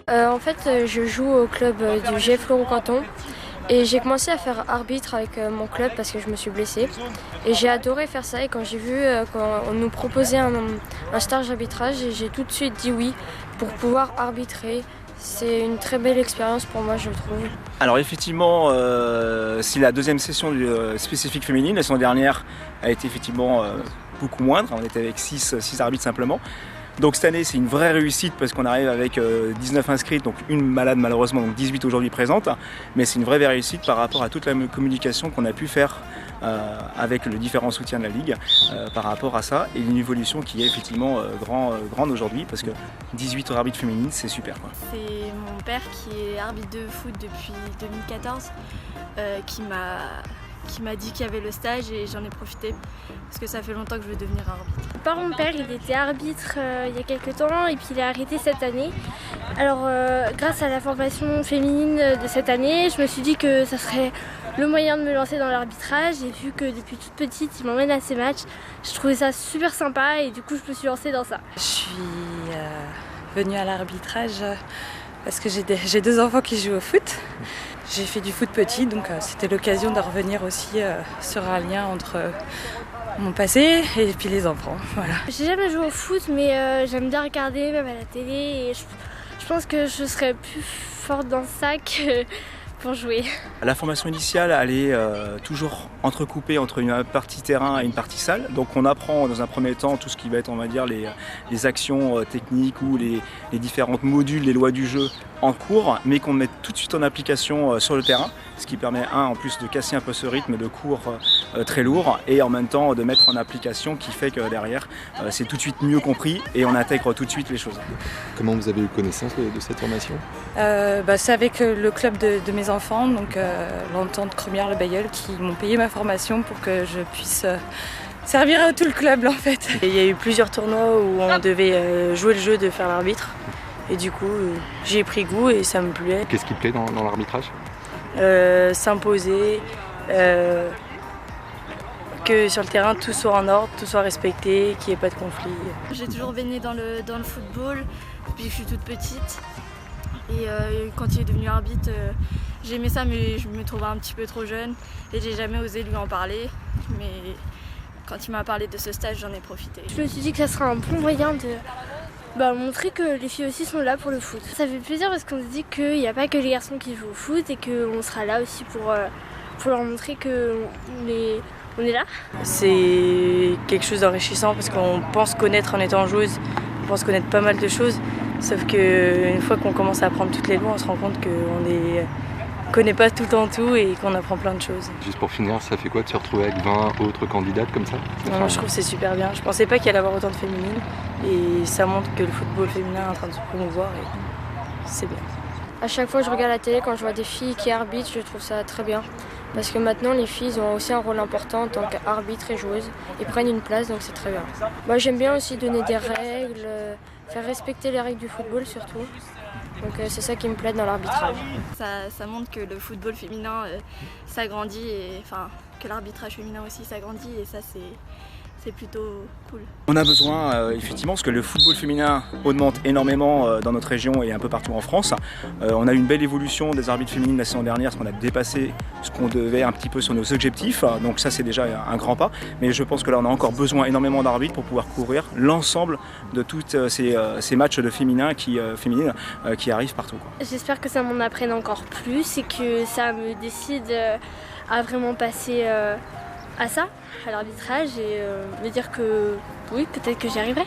Je joue au club du GF Florent-Canton et j'ai commencé à faire arbitre avec mon club parce que je me suis blessée. Et j'ai adoré faire ça et quand j'ai vu qu'on nous proposait un stage d'arbitrage, j'ai tout de suite dit oui pour pouvoir arbitrer. C'est une très belle expérience pour moi, je trouve. Alors effectivement, c'est la deuxième session du spécifique féminine. La saison dernière a été effectivement beaucoup moindre. On était avec 6 arbitres simplement. Donc cette année, c'est une vraie réussite parce qu'on arrive avec 19 inscrites, donc une malade malheureusement, donc 18 aujourd'hui présentes. Mais c'est une vraie réussite par rapport à toute la communication qu'on a pu faire avec le différent soutien de la Ligue par rapport à ça. Et une évolution qui est effectivement grande aujourd'hui parce que 18 arbitres féminines, c'est super, quoi. C'est mon père qui est arbitre de foot depuis 2014 qui m'a dit qu'il y avait le stage et j'en ai profité parce que ça fait longtemps que je veux devenir arbitre. Par mon père, il était arbitre il y a quelques temps et puis il a arrêté cette année. Alors grâce à la formation féminine de cette année, je me suis dit que ça serait le moyen de me lancer dans l'arbitrage et vu que depuis toute petite, il m'emmène à ses matchs, je trouvais ça super sympa et du coup je me suis lancée dans ça. Je suis venue à l'arbitrage parce que j'ai 2 enfants qui jouent au foot. J'ai fait du foot petit, donc c'était l'occasion de revenir aussi sur un lien entre mon passé et puis les enfants. Voilà. J'ai jamais joué au foot, mais j'aime bien regarder, même à la télé. Et je pense que je serais plus forte dans ça que pour jouer. La formation initiale, elle est toujours entrecoupée entre une partie terrain et une partie salle. Donc on apprend dans un premier temps tout ce qui va être, on va dire, les actions techniques ou les différents modules, les lois du jeu en cours, mais qu'on met tout de suite en application sur le terrain, ce qui permet en plus de casser un peu ce rythme de cours très lourd et en même temps de mettre en application qui fait que derrière c'est tout de suite mieux compris et on intègre tout de suite les choses. Comment vous avez eu connaissance de cette formation ? C'est avec le club de mes enfants, donc l'entente Cremière Le Bailleul, qui m'ont payé ma formation pour que je puisse servir à tout le club en fait. Il y a eu plusieurs tournois où on devait jouer le jeu de faire l'arbitre. Et du coup, j'y ai pris goût et ça me plaît. Qu'est-ce qui plaît dans l'arbitrage ? S'imposer, que sur le terrain tout soit en ordre, tout soit respecté, qu'il n'y ait pas de conflit. J'ai toujours baigné dans le football depuis que je suis toute petite. Et quand il est devenu arbitre, j'aimais ça mais je me trouvais un petit peu trop jeune et j'ai jamais osé lui en parler. Mais quand il m'a parlé de ce stage, j'en ai profité. Je me suis dit que ça serait un bon moyen de montrer que les filles aussi sont là pour le foot. Ça fait plaisir parce qu'on se dit qu'il n'y a pas que les garçons qui jouent au foot et qu'on sera là aussi pour leur montrer qu'on est là. C'est quelque chose d'enrichissant parce qu'on pense connaître en étant joueuse, on pense connaître pas mal de choses. Sauf qu'une fois qu'on commence à apprendre toutes les lois, on se rend compte qu'on connaît pas tout en tout et qu'on apprend plein de choses. Juste pour finir, ça fait quoi de se retrouver avec 20 autres candidates comme ça ? Non, je trouve que c'est super bien. Je pensais pas qu'il allait y avoir autant de féminines et ça montre que le football féminin est en train de se promouvoir et c'est bien. À chaque fois que je regarde la télé, quand je vois des filles qui arbitrent, je trouve ça très bien. Parce que maintenant, les filles ont aussi un rôle important en tant qu'arbitres et joueuses. Ils prennent une place, donc c'est très bien. Moi, j'aime bien aussi donner des règles, faire respecter les règles du football surtout. Donc c'est ça qui me plaît dans l'arbitrage. Ça montre que le football féminin s'agrandit et que l'arbitrage féminin aussi s'agrandit et ça c'est plutôt cool. On a besoin effectivement parce que le football féminin augmente énormément dans notre région et un peu partout en France. On a eu une belle évolution des arbitres féminines la saison dernière parce qu'on a dépassé ce qu'on devait un petit peu sur nos objectifs. Donc ça c'est déjà un grand pas. Mais je pense que là on a encore besoin énormément d'arbitres pour pouvoir couvrir l'ensemble de tous ces matchs de féminines qui arrivent partout, quoi. J'espère que ça m'en apprenne encore plus et que ça me décide à vraiment passer à ça, à l'arbitrage et me dire que oui, peut-être que j'y arriverai.